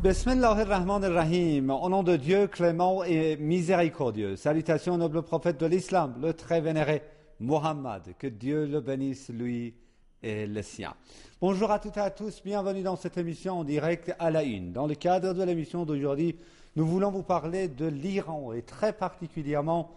Bismillahirrahmanirrahim. Au nom de Dieu clément et miséricordieux. Salutations au noble prophète de l'islam, le très vénéré Mohammed. Que Dieu le bénisse, lui et les siens. Bonjour à toutes et à tous. Bienvenue dans cette émission en direct à la une. Dans le cadre de l'émission d'aujourd'hui, nous voulons vous parler de l'Iran et très particulièrement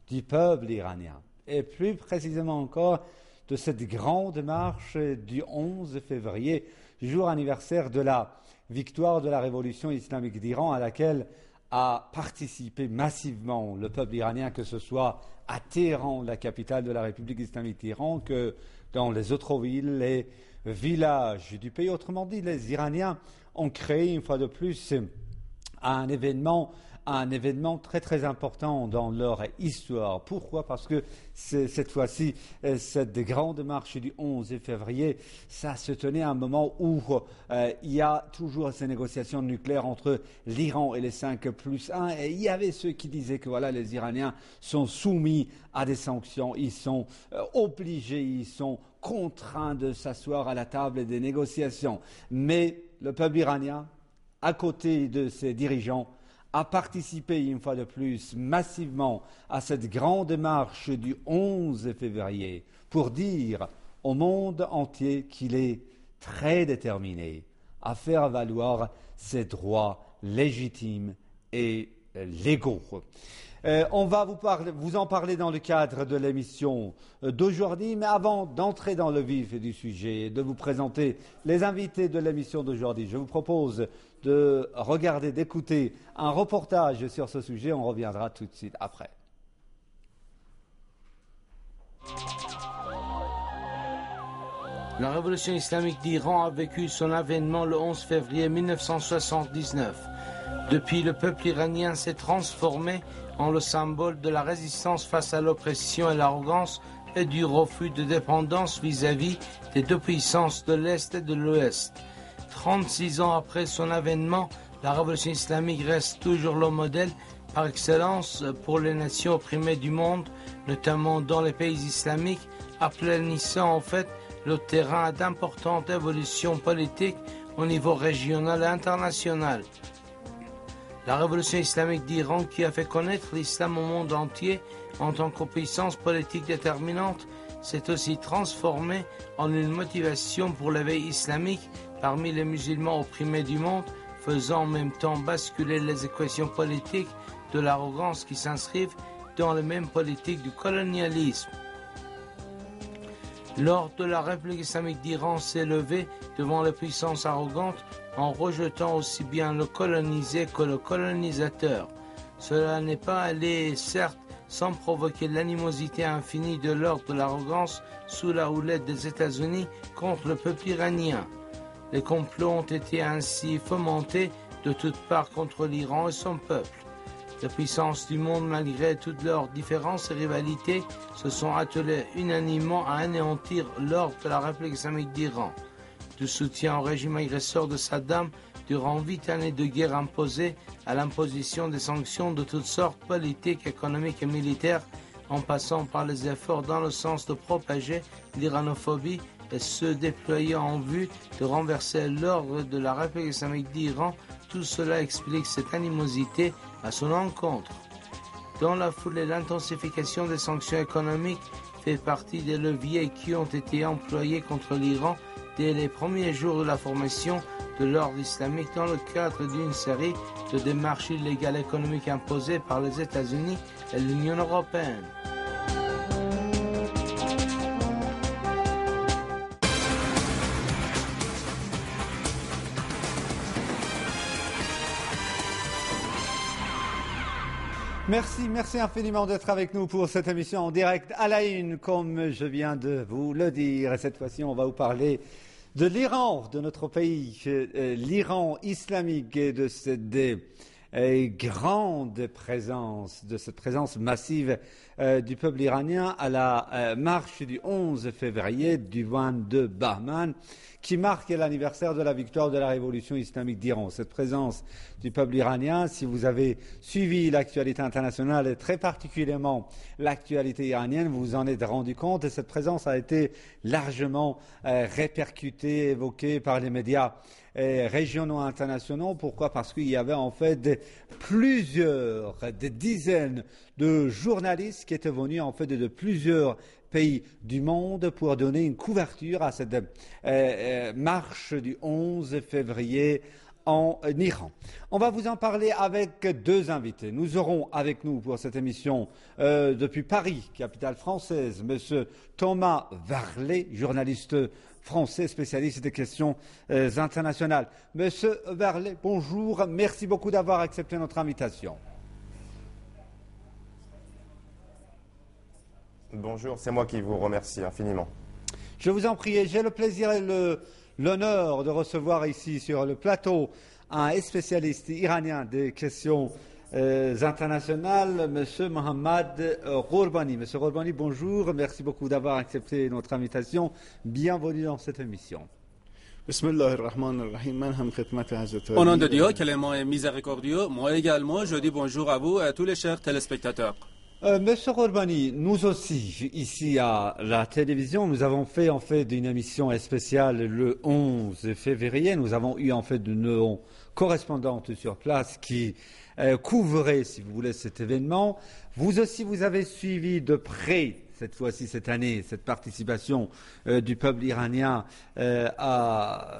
du peuple iranien. Et plus précisément encore de cette grande marche du 11 février, jour anniversaire de la victoire de la révolution islamique d'Iran à laquelle a participé massivement le peuple iranien, que ce soit à Téhéran, la capitale de la République islamique d'Iran, que dans les autres villes et villages du pays. Autrement dit, les Iraniens ont créé une fois de plus un événement très très important dans leur histoire. Pourquoi ? Parce que cette fois-ci, cette grande marche du 11 février, ça se tenait à un moment où il y a toujours ces négociations nucléaires entre l'Iran et les 5+1. Et il y avait ceux qui disaient que voilà, les Iraniens sont soumis à des sanctions, ils sont obligés, ils sont contraints de s'asseoir à la table des négociations. Mais le peuple iranien, à côté de ses dirigeants, a participé une fois de plus massivement à cette grande marche du 11 février pour dire au monde entier qu'il est très déterminé à faire valoir ses droits légitimes et légaux. On va vous en parler dans le cadre de l'émission d'aujourd'hui, mais avant d'entrer dans le vif du sujet et de vous présenter les invités de l'émission d'aujourd'hui, je vous propose de regarder, d'écouter un reportage sur ce sujet. On reviendra tout de suite après. La révolution islamique d'Iran a vécu son avènement le 11 février 1979. Depuis, le peuple iranien s'est transformé en le symbole de la résistance face à l'oppression et l'arrogance et du refus de dépendance vis-à-vis des deux puissances de l'Est et de l'Ouest. 36 ans après son avènement, la révolution islamique reste toujours le modèle par excellence pour les nations opprimées du monde, notamment dans les pays islamiques, aplanissant en fait le terrain d'importantes évolutions politiques au niveau régional et international. La révolution islamique d'Iran, qui a fait connaître l'islam au monde entier en tant que puissance politique déterminante, s'est aussi transformée en une motivation pour l'éveil islamique parmi les musulmans opprimés du monde, faisant en même temps basculer les équations politiques de l'arrogance qui s'inscrivent dans les mêmes politiques du colonialisme. Lors de la République islamique d'Iran s'est levée devant les puissances arrogantes en rejetant aussi bien le colonisé que le colonisateur. Cela n'est pas allé, certes, sans provoquer l'animosité infinie de l'ordre de l'arrogance sous la houlette des États-Unis contre le peuple iranien. Les complots ont été ainsi fomentés de toutes parts contre l'Iran et son peuple. Les puissances du monde, malgré toutes leurs différences et rivalités, se sont attelées unanimement à anéantir l'ordre de la République islamique d'Iran. Du soutien au régime agresseur de Saddam durant 8 années de guerre imposées à l'imposition des sanctions de toutes sortes politiques, économiques et militaires, en passant par les efforts dans le sens de propager l'iranophobie et se déployer en vue de renverser l'ordre de la République islamique d'Iran, tout cela explique cette animosité à son encontre. Dans la foulée, l'intensification des sanctions économiques fait partie des leviers qui ont été employés contre l'Iran dès les premiers jours de la formation de l'ordre islamique dans le cadre d'une série de démarches illégales économiques imposées par les États-Unis et l'Union européenne. Merci infiniment d'être avec nous pour cette émission en direct à la une, comme je viens de vous le dire. Et cette fois-ci, on va vous parler de l'Iran, de notre pays, l'Iran islamique et de grande présence, de cette présence massive du peuple iranien à la marche du 11 février du 22 Bahman, qui marque l'anniversaire de la victoire de la révolution islamique d'Iran. Cette présence du peuple iranien, si vous avez suivi l'actualité internationale et très particulièrement l'actualité iranienne, vous vous en êtes rendu compte, et cette présence a été largement répercutée, évoquée par les médias régionaux et internationaux. Pourquoi? Parce qu'il y avait en fait des dizaines de journalistes qui étaient venus en fait de plusieurs pays du monde pour donner une couverture à cette marche du 11 février en Iran. On va vous en parler avec deux invités. Nous aurons avec nous pour cette émission depuis Paris, capitale française, M. Thomas Varlet, journaliste français spécialiste des questions internationales. Monsieur Varlet, bonjour, merci beaucoup d'avoir accepté notre invitation. Bonjour, c'est moi qui vous remercie infiniment. Je vous en prie, j'ai le plaisir et l'honneur de recevoir ici sur le plateau un spécialiste iranien des questions internationales, M. Mohammad Ghourbani. M. Ghourbani, bonjour, merci beaucoup d'avoir accepté notre invitation. Bienvenue dans cette émission. Au nom de Dieu, clément et miséricordieux, moi également, je dis bonjour à vous et à tous les chers téléspectateurs. Monsieur Ghourbani, nous aussi, ici à la télévision, nous avons fait en fait une émission spéciale le 11 février. Nous avons eu en fait une correspondante sur place qui couvrait, si vous voulez, cet événement. Vous aussi, vous avez suivi de près, cette fois-ci, cette année, cette participation du peuple iranien à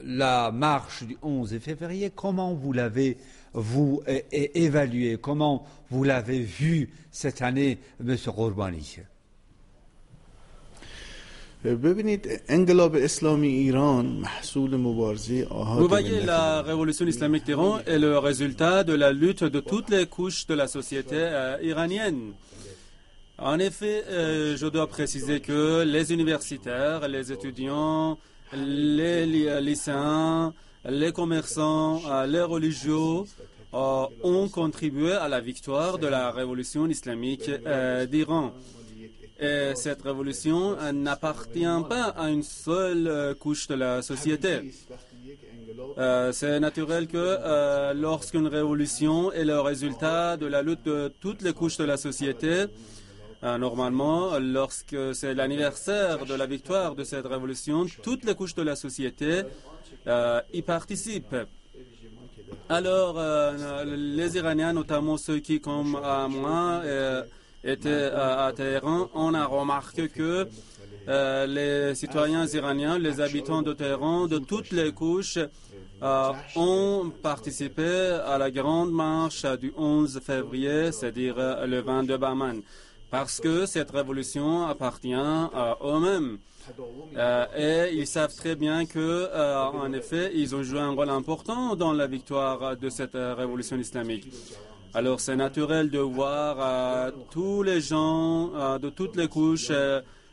la marche du 11 février. Comment vous l'avez évalué? Comment vous l'avez vu cette année, M. Ghourbani? Vous voyez, la révolution islamique d'Iran est le résultat de la lutte de toutes les couches de la société iranienne. En effet, je dois préciser que les universitaires, les étudiants, les lycéens, les commerçants, les religieux ont contribué à la victoire de la révolution islamique d'Iran. Et cette révolution n'appartient pas à une seule couche de la société. C'est naturel que lorsqu'une révolution est le résultat de la lutte de toutes les couches de la société, normalement, lorsque c'est l'anniversaire de la victoire de cette révolution, toutes les couches de la société y participent. Alors, les Iraniens, notamment ceux qui, comme moi, étaient à Téhéran, on a remarqué que les citoyens iraniens, les habitants de Téhéran, de toutes les couches, ont participé à la grande marche du 11 février, c'est-à-dire le 22 Bahman, parce que cette révolution appartient à eux-mêmes. Et ils savent très bien que, en effet, ils ont joué un rôle important dans la victoire de cette révolution islamique. Alors, c'est naturel de voir tous les gens de toutes les couches,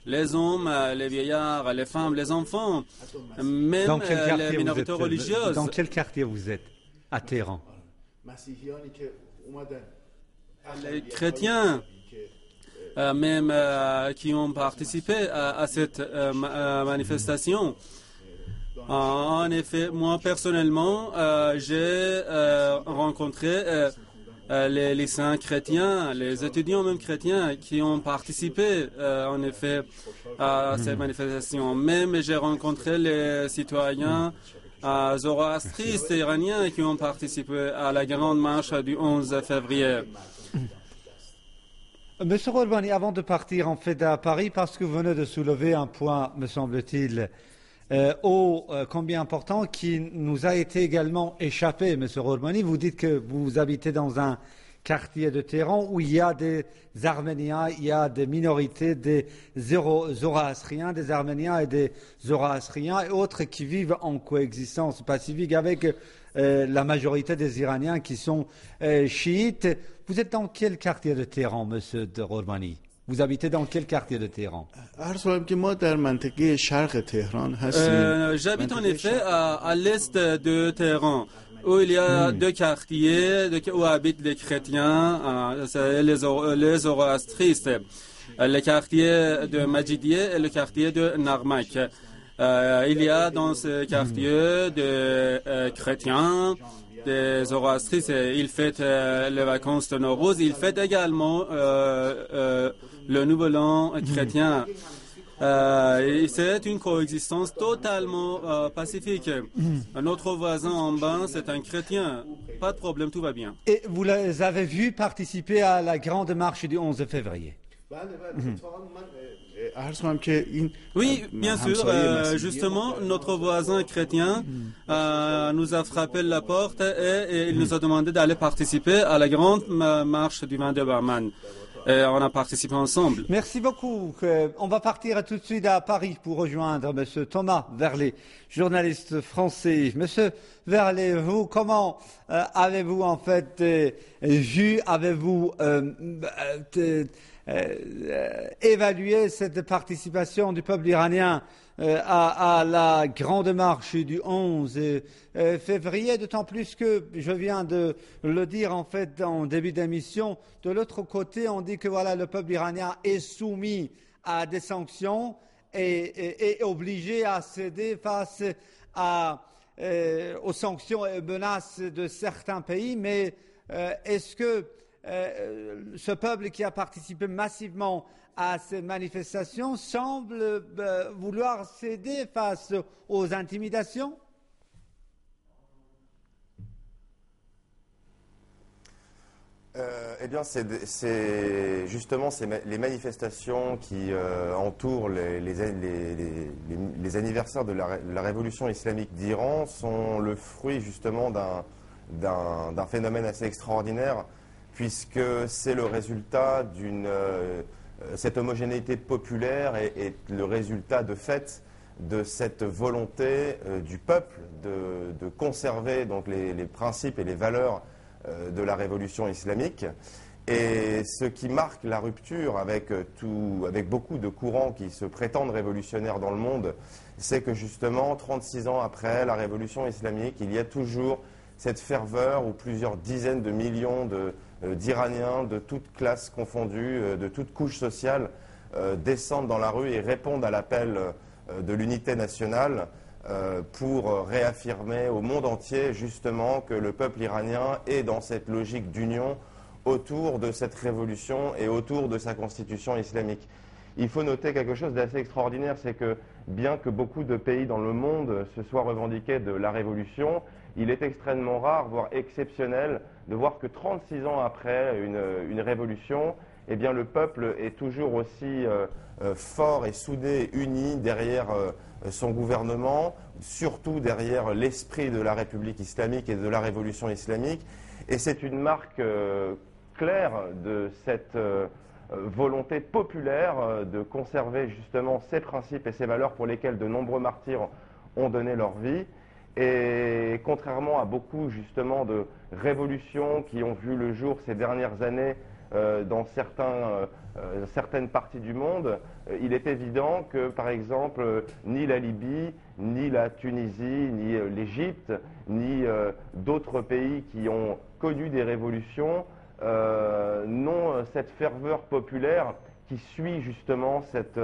les hommes, les vieillards, les femmes, les enfants, même les minorités religieuses. Dans quel quartier vous êtes à Téhéran? Les chrétiens, même qui ont participé à cette manifestation. En effet, moi personnellement, j'ai rencontré les lycéens chrétiens, les étudiants même chrétiens qui ont participé en effet à cette manifestation. Même j'ai rencontré les citoyens zoroastristes iraniens qui ont participé à la grande marche du 11 février. Monsieur Ghourbani, avant de partir en fait à Paris, parce que vous venez de soulever un point, me semble-t-il, combien important, qui nous a été également échappé, Monsieur Ghourbani. Vous dites que vous habitez dans un quartier de Téhéran où il y a des Arméniens, il y a des minorités, des Zoroastriens, des Arméniens et des Zoroastriens et autres qui vivent en coexistence pacifique avec la majorité des Iraniens qui sont chiites. Vous êtes dans quel quartier de Téhéran, Monsieur Ghourbani? Vous habitez dans quel quartier de Téhéran? J'habite en effet à l'est de Téhéran. où il y a deux quartiers où habitent les chrétiens, c'est les zoroastristes, le quartier de Majidie et le quartier de Narmak. Il y a dans ce quartier des chrétiens, des zoroastristes, ils fêtent les vacances de Nowruz, ils fêtent également le Nouvel An chrétien. C'est une coexistence totalement pacifique. Notre voisin en bas, c'est un chrétien. Pas de problème, tout va bien. Et vous les avez vus participer à la grande marche du 11 février. Oui, bien sûr. Justement, notre voisin chrétien nous a frappé la porte et il nous a demandé d'aller participer à la grande marche du 22 Bahman. Et on a participé ensemble. Merci beaucoup. On va partir tout de suite à Paris pour rejoindre M. Thomas Verlet, journaliste français. Monsieur Verlet, vous, comment avez-vous en fait vu, avez-vous évalué cette participation du peuple iranien à la grande marche du 11 février, d'autant plus que je viens de le dire en fait en début d'émission, de l'autre côté on dit que voilà le peuple iranien est soumis à des sanctions et obligé à céder face aux sanctions et menaces de certains pays, mais est-ce que ce peuple qui a participé massivement à ces manifestations semble vouloir céder face aux intimidations? Eh bien, c'est justement les manifestations qui entourent les anniversaires de la révolution islamique d'Iran sont le fruit justement d'un phénomène assez extraordinaire, puisque c'est le résultat cette homogénéité populaire est le résultat de fait de cette volonté du peuple de conserver donc les principes et les valeurs de la révolution islamique. Et ce qui marque la rupture avec beaucoup de courants qui se prétendent révolutionnaires dans le monde, c'est que justement, 36 ans après la révolution islamique, il y a toujours cette ferveur où plusieurs dizaines de millions d'Iraniens de toutes classes confondues, de toutes couches sociales, descendent dans la rue et répondent à l'appel de l'unité nationale pour réaffirmer au monde entier justement que le peuple iranien est dans cette logique d'union autour de cette révolution et autour de sa constitution islamique. Il faut noter quelque chose d'assez extraordinaire, c'est que bien que beaucoup de pays dans le monde se soient revendiqués de la révolution, il est extrêmement rare, voire exceptionnel, de voir que 36 ans après une révolution, eh bien, le peuple est toujours aussi fort et soudé, uni derrière son gouvernement, surtout derrière l'esprit de la République islamique et de la révolution islamique. Et c'est une marque claire de cette volonté populaire de conserver justement ces principes et ces valeurs pour lesquels de nombreux martyrs ont donné leur vie. Et contrairement à beaucoup justement de révolutions qui ont vu le jour ces dernières années dans certaines parties du monde, il est évident que par exemple ni la Libye, ni la Tunisie, ni l'Égypte, ni d'autres pays qui ont connu des révolutions n'ont cette ferveur populaire qui suit justement cette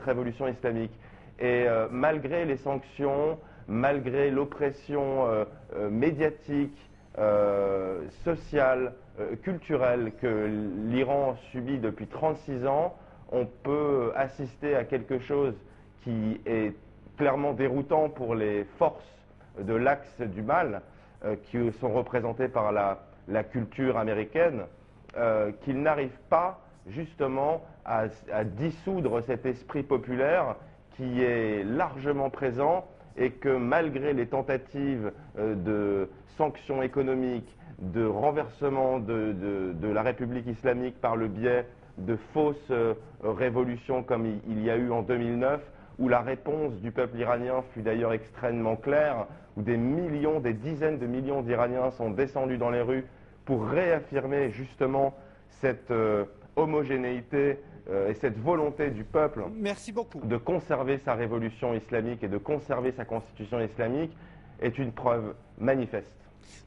révolution islamique. Et malgré les sanctions, malgré l'oppression médiatique, sociale, culturelle que l'Iran subit depuis 36 ans, on peut assister à quelque chose qui est clairement déroutant pour les forces de l'axe du mal, qui sont représentées par la culture américaine, qu'ils n'arrivent pas justement à dissoudre cet esprit populaire qui est largement présent, et que malgré les tentatives de sanctions économiques, de renversement de la République islamique par le biais de fausses révolutions comme il y a eu en 2009, où la réponse du peuple iranien fut d'ailleurs extrêmement claire, où des dizaines de millions d'Iraniens sont descendus dans les rues pour réaffirmer justement cette homogénéité et cette volonté du peuple Merci beaucoup. de conserver sa révolution islamique et de conserver sa constitution islamique. est une preuve manifeste.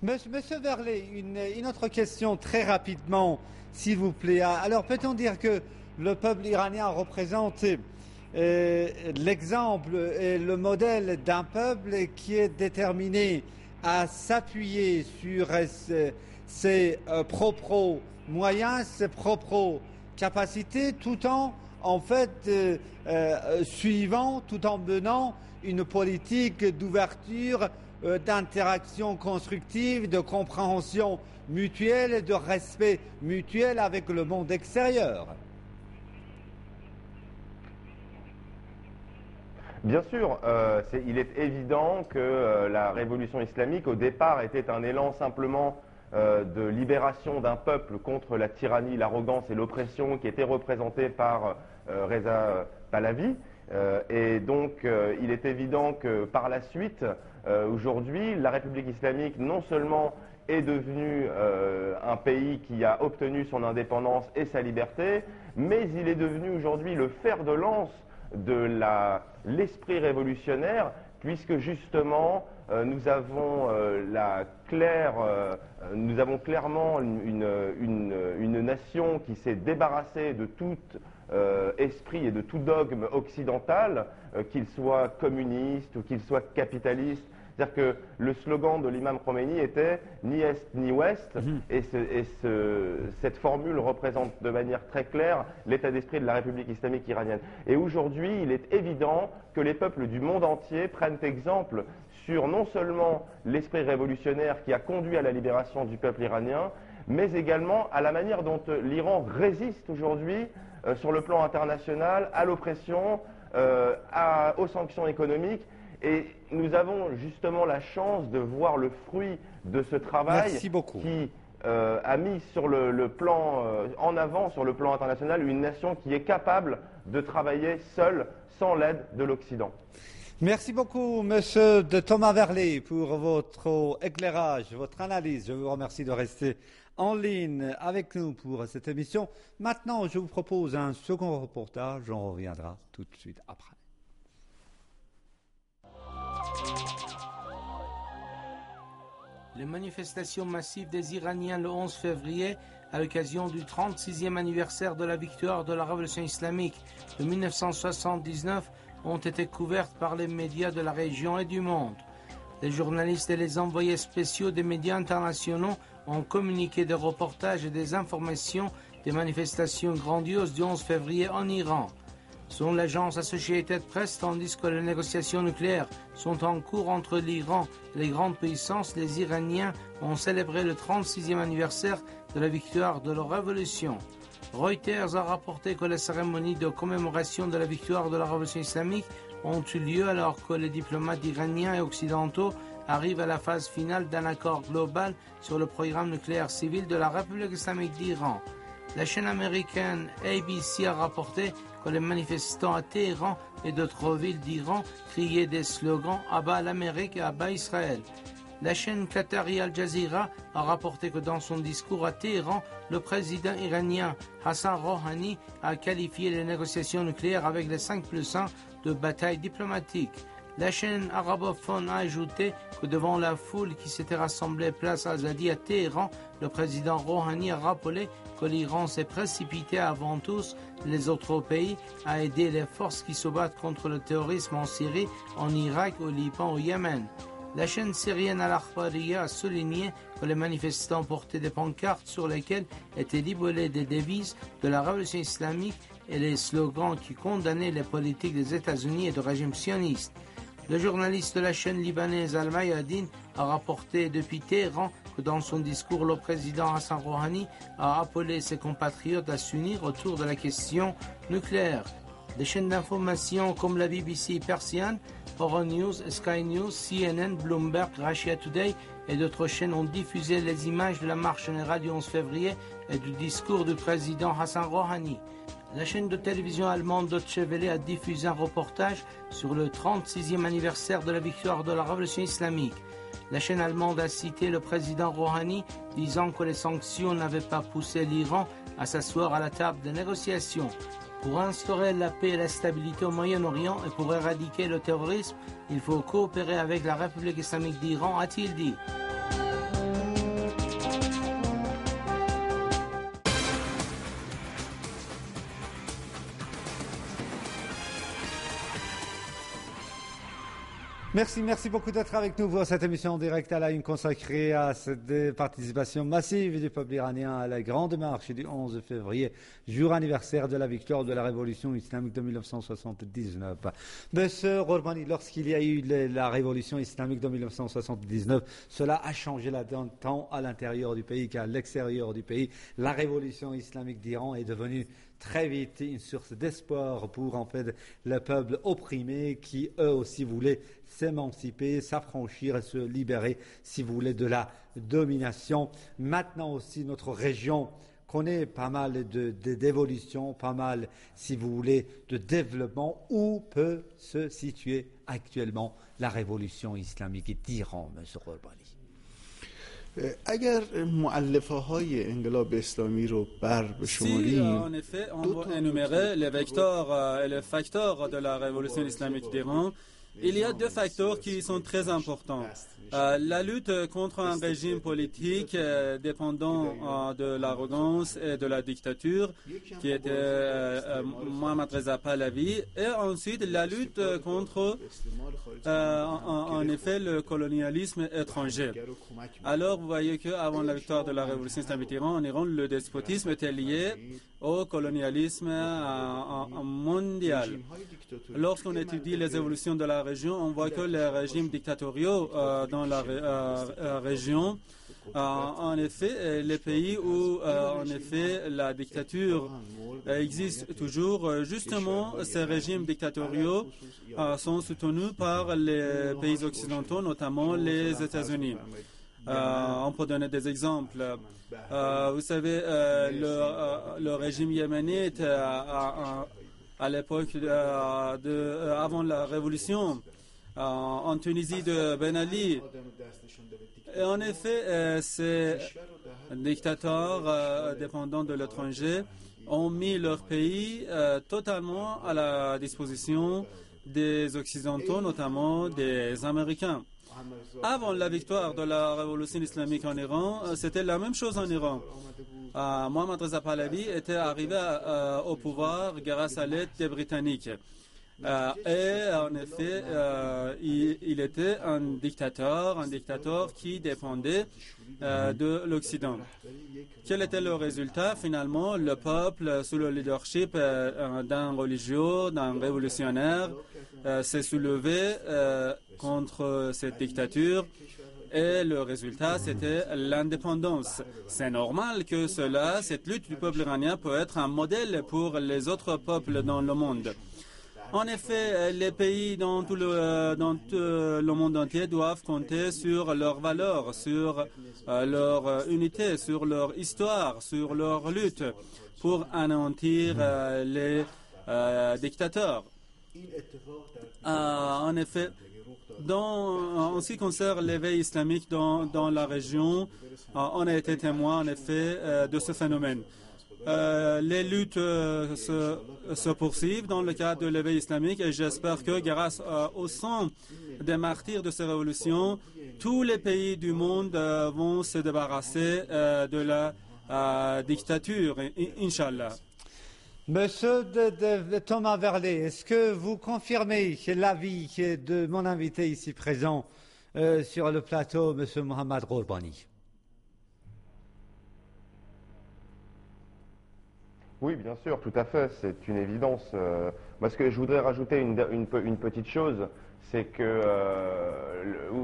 Monsieur Verlet, une autre question très rapidement, s'il vous plaît. Alors, peut-on dire que le peuple iranien représente l'exemple et le modèle d'un peuple qui est déterminé à s'appuyer sur ses propres moyens, ses propres capacités, tout en fait suivant, tout en menant une politique d'ouverture, d'interaction constructive, de compréhension mutuelle et de respect mutuel avec le monde extérieur. Bien sûr, il est évident que la révolution islamique, au départ, était un élan simplement de libération d'un peuple contre la tyrannie, l'arrogance et l'oppression qui était représentée par Reza Pahlavi. Et donc, il est évident que par la suite, aujourd'hui, la République islamique non seulement est devenue un pays qui a obtenu son indépendance et sa liberté, mais il est devenu aujourd'hui le fer de lance de l'esprit révolutionnaire, puisque justement nous avons clairement une nation qui s'est débarrassée de tout esprit et de tout dogme occidental, qu'il soit communiste ou qu'il soit capitaliste. C'est-à-dire que le slogan de l'imam Khomeini était « ni Est ni Ouest », et cette formule représente de manière très claire l'état d'esprit de la République islamique iranienne. Et aujourd'hui, il est évident que les peuples du monde entier prennent exemple sur non seulement l'esprit révolutionnaire qui a conduit à la libération du peuple iranien, mais également à la manière dont l'Iran résiste aujourd'hui sur le plan international à l'oppression, aux sanctions économiques. Et nous avons justement la chance de voir le fruit de ce travail qui a mis sur le plan, en avant sur le plan international une nation qui est capable de travailler seule, sans l'aide de l'Occident. Merci beaucoup, monsieur de Thomas Verlet, pour votre éclairage, votre analyse. Je vous remercie de rester en ligne avec nous pour cette émission. Maintenant, je vous propose un second reportage. On reviendra tout de suite après. Les manifestations massives des Iraniens le 11 février à l'occasion du 36e anniversaire de la victoire de la révolution islamique de 1979 ont été couvertes par les médias de la région et du monde. Les journalistes et les envoyés spéciaux des médias internationaux ont communiqué des reportages et des informations des manifestations grandioses du 11 février en Iran. Selon l'agence Associated Press, tandis que les négociations nucléaires sont en cours entre l'Iran et les grandes puissances, les Iraniens ont célébré le 36e anniversaire de la victoire de leur révolution. Reuters a rapporté que les cérémonies de commémoration de la victoire de la révolution islamique ont eu lieu alors que les diplomates iraniens et occidentaux arrivent à la phase finale d'un accord global sur le programme nucléaire civil de la République islamique d'Iran. La chaîne américaine ABC a rapporté que les manifestants à Téhéran et d'autres villes d'Iran criaient des slogans « Abat l'Amérique et Abat Israël ». La chaîne qatari Al Jazeera a rapporté que dans son discours à Téhéran, le président iranien Hassan Rouhani a qualifié les négociations nucléaires avec les 5+1 de bataille diplomatique. La chaîne arabophone a ajouté que devant la foule qui s'était rassemblée place Azadi à Téhéran, le président Rouhani a rappelé que l'Iran s'est précipité avant tous les autres pays à aider les forces qui se battent contre le terrorisme en Syrie, en Irak, au Liban, au Yémen. La chaîne syrienne Al-Akhbariyya a souligné que les manifestants portaient des pancartes sur lesquelles étaient libellées des devises de la révolution islamique et les slogans qui condamnaient les politiques des États-Unis et du régime sioniste. Le journaliste de la chaîne libanaise Al-Mayadin a rapporté depuis Téhéran que dans son discours, le président Hassan Rouhani a appelé ses compatriotes à s'unir autour de la question nucléaire. Des chaînes d'information comme la BBC persienne, Euronews, Sky News, CNN, Bloomberg, Russia Today et d'autres chaînes ont diffusé les images de la marche générale du 11 février et du discours du président Hassan Rouhani. La chaîne de télévision allemande Deutsche Welle a diffusé un reportage sur le 36e anniversaire de la victoire de la révolution islamique. La chaîne allemande a cité le président Rouhani disant que les sanctions n'avaient pas poussé l'Iran à s'asseoir à la table des négociations. Pour instaurer la paix et la stabilité au Moyen-Orient et pour éradiquer le terrorisme, il faut coopérer avec la République islamique d'Iran, a-t-il dit. Merci beaucoup d'être avec nous pour cette émission en direct à la une consacrée à cette participation massive du peuple iranien à la grande marche du 11 février, jour anniversaire de la victoire de la révolution islamique de 1979. Monsieur Ghorbrani, lorsqu'il y a eu la révolution islamique de 1979, cela a changé la donne tant à l'intérieur du pays qu'à l'extérieur du pays. La révolution islamique d'Iran est devenue très vite une source d'espoir pour en fait le peuple opprimé qui eux aussi voulaient s'émanciper, s'affranchir et se libérer, si vous voulez, de la domination. Maintenant aussi, notre région connaît pas mal d'évolution, pas mal, si vous voulez, de développement. Où peut se situer actuellement la révolution islamique d'Iran, M. Ghorbrani? اگر مؤلفه های انقلاب اسلامی رو بشماریم en effet on doit énumérer les vecteurs et les facteurs de la révolution islamique d'Iran, il y a deux facteurs qui sont très importants. La lutte contre un régime politique dépendant de l'arrogance et de la dictature qui était Mohammad Reza Pahlavi, et ensuite la lutte contre en effet le colonialisme étranger. Alors vous voyez qu'avant la victoire de la révolution islamique en Iran, le despotisme était lié au colonialisme mondial. Lorsqu'on étudie les évolutions de la région, on voit que les régimes dictatoriaux dans la région, en effet, les pays où en effet la dictature existe toujours, justement, ces régimes dictatoriaux sont soutenus par les pays occidentaux, notamment les États-Unis. On peut donner des exemples. Vous savez, le régime yéménite à l'époque avant la révolution, en Tunisie de Ben Ali. Et en effet, ces dictateurs dépendants de l'étranger ont mis leur pays totalement à la disposition des Occidentaux, notamment des Américains. Avant la victoire de la révolution islamique en Iran, c'était la même chose en Iran. Mohammad Reza Pahlavi était arrivé au pouvoir grâce à l'aide des Britanniques. Et en effet, il était un dictateur qui dépendait de l'Occident. Quel était le résultat? Finalement, le peuple, sous le leadership d'un religieux, d'un révolutionnaire, s'est soulevé contre cette dictature. Et le résultat, c'était l'indépendance. C'est normal que cette lutte du peuple iranien peut être un modèle pour les autres peuples dans le monde. En effet, les pays dans tout le monde entier doivent compter sur leurs valeurs, sur leur unité, sur leur histoire, sur leur lutte pour anéantir les dictateurs. En effet, en ce qui concerne l'éveil islamique dans la région, on a été témoin en effet de ce phénomène. Les luttes se poursuivent dans le cadre de l'éveil islamique et j'espère que grâce au sang des martyrs de ces révolutions, tous les pays du monde vont se débarrasser de la dictature, Inch'Allah. Monsieur Thomas Verlet, est-ce que vous confirmez l'avis de mon invité ici présent sur le plateau, Monsieur Mohammad Ghorbrani? Oui, bien sûr, tout à fait, c'est une évidence. Moi, ce que je voudrais rajouter une petite chose, c'est que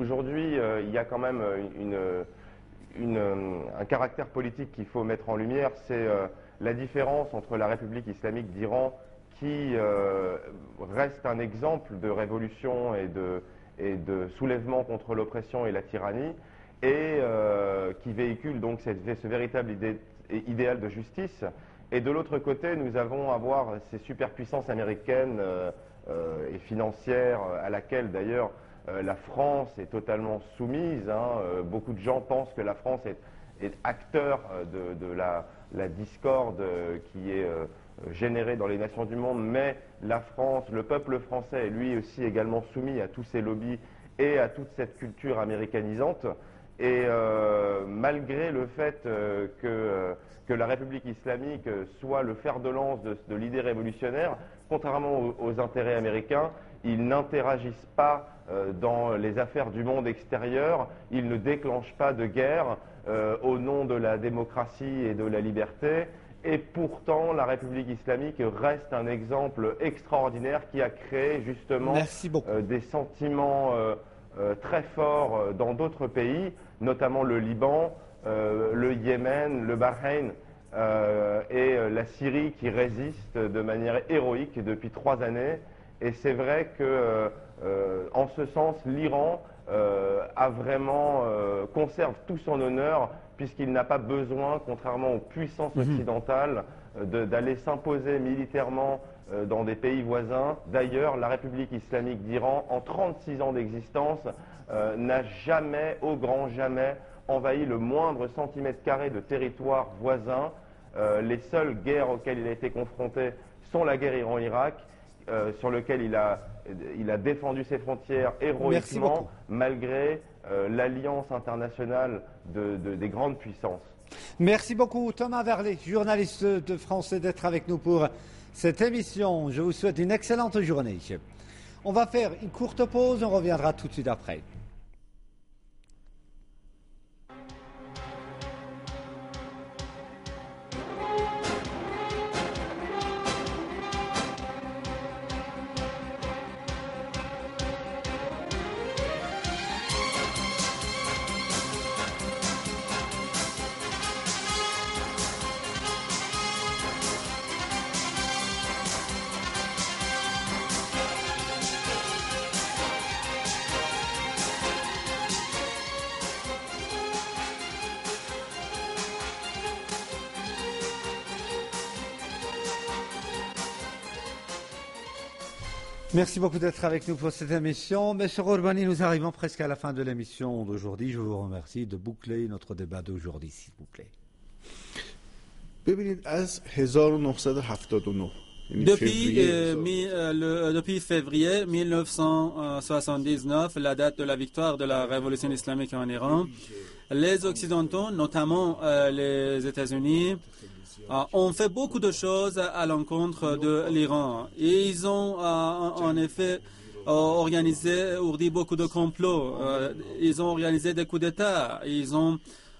aujourd'hui, il y a quand même un caractère politique qu'il faut mettre en lumière, c'est la différence entre la République islamique d'Iran, qui reste un exemple de révolution et de soulèvement contre l'oppression et la tyrannie, et qui véhicule donc ce véritable idéal de justice. Et de l'autre côté, nous avons à voir ces superpuissances américaines et financières, à laquelle d'ailleurs la France est totalement soumise. Beaucoup de gens pensent que la France est acteur de la discorde qui est générés dans les nations du monde, mais la France, le peuple français est lui aussi également soumis à tous ces lobbies et à toute cette culture américanisante. Et malgré le fait que la République islamique soit le fer de lance de l'idée révolutionnaire, contrairement aux intérêts américains, ils n'interagissent pas dans les affaires du monde extérieur, ils ne déclenchent pas de guerre au nom de la démocratie et de la liberté. Et pourtant, la République islamique reste un exemple extraordinaire qui a créé justement des sentiments très forts dans d'autres pays, notamment le Liban, le Yémen, le Bahreïn et la Syrie qui résistent de manière héroïque depuis 3 années. Et c'est vrai que, en ce sens, l'Iran conserve tout son honneur, puisqu'il n'a pas besoin, contrairement aux puissances occidentales, d'aller s'imposer militairement dans des pays voisins. D'ailleurs, la République islamique d'Iran, en 36 ans d'existence, n'a jamais, au grand jamais, envahi le moindre centimètre carré de territoire voisin. Les seules guerres auxquelles il a été confronté sont la guerre Iran-Irak, sur lequel il a défendu ses frontières héroïquement, malgré l'alliance internationale des grandes puissances. Merci beaucoup Thomas Verlet, journaliste de français, d'être avec nous pour cette émission. Je vous souhaite une excellente journée. On va faire une courte pause, on reviendra tout de suite après. Merci beaucoup d'être avec nous pour cette émission. Monsieur Rourbani, nous arrivons presque à la fin de l'émission d'aujourd'hui. Je vous remercie de boucler notre débat d'aujourd'hui, s'il vous plaît. ببینید از 1979 Depuis février 1979, la date de la victoire de la révolution islamique en Iran, les Occidentaux, notamment les États-Unis, ont fait beaucoup de choses à l'encontre de l'Iran. Et ils ont en effet organisé, ourdi beaucoup de complots. Ils ont organisé des coups d'État. Ils ont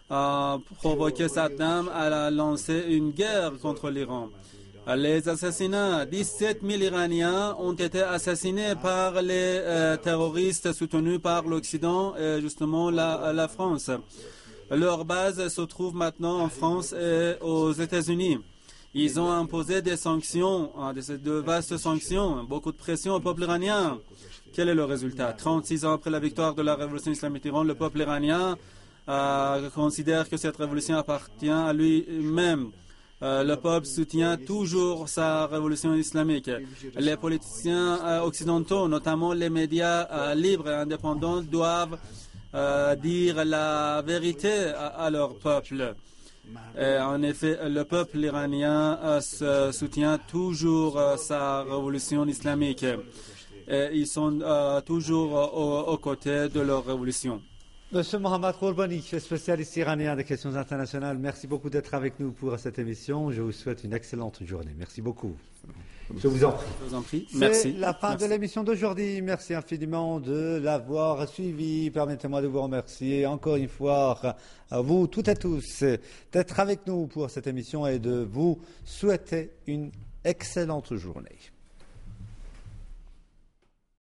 provoqué Saddam à lancer une guerre contre l'Iran. Les assassinats, 17 000 Iraniens ont été assassinés par les terroristes soutenus par l'Occident et justement la France. Leur base se trouve maintenant en France et aux États-Unis. Ils ont imposé des sanctions, de vastes sanctions, beaucoup de pression au peuple iranien. Quel est le résultat? 36 ans après la victoire de la révolution islamique d'Iran, le peuple iranien considère que cette révolution appartient à lui-même. Le peuple soutient toujours sa révolution islamique. Les politiciens occidentaux, notamment les médias libres et indépendants, doivent dire la vérité à leur peuple. Et en effet, le peuple iranien soutient toujours sa révolution islamique. Et ils sont toujours aux côtés de leur révolution. Monsieur Mohammad Rourbani, spécialiste iranien des questions internationales, merci beaucoup d'être avec nous pour cette émission. Je vous souhaite une excellente journée. Merci beaucoup. Je vous en prie. Je vous en prie. Merci. C'est la fin de l'émission d'aujourd'hui. Merci infiniment de l'avoir suivi. Permettez-moi de vous remercier encore une fois à vous toutes et tous d'être avec nous pour cette émission et de vous souhaiter une excellente journée.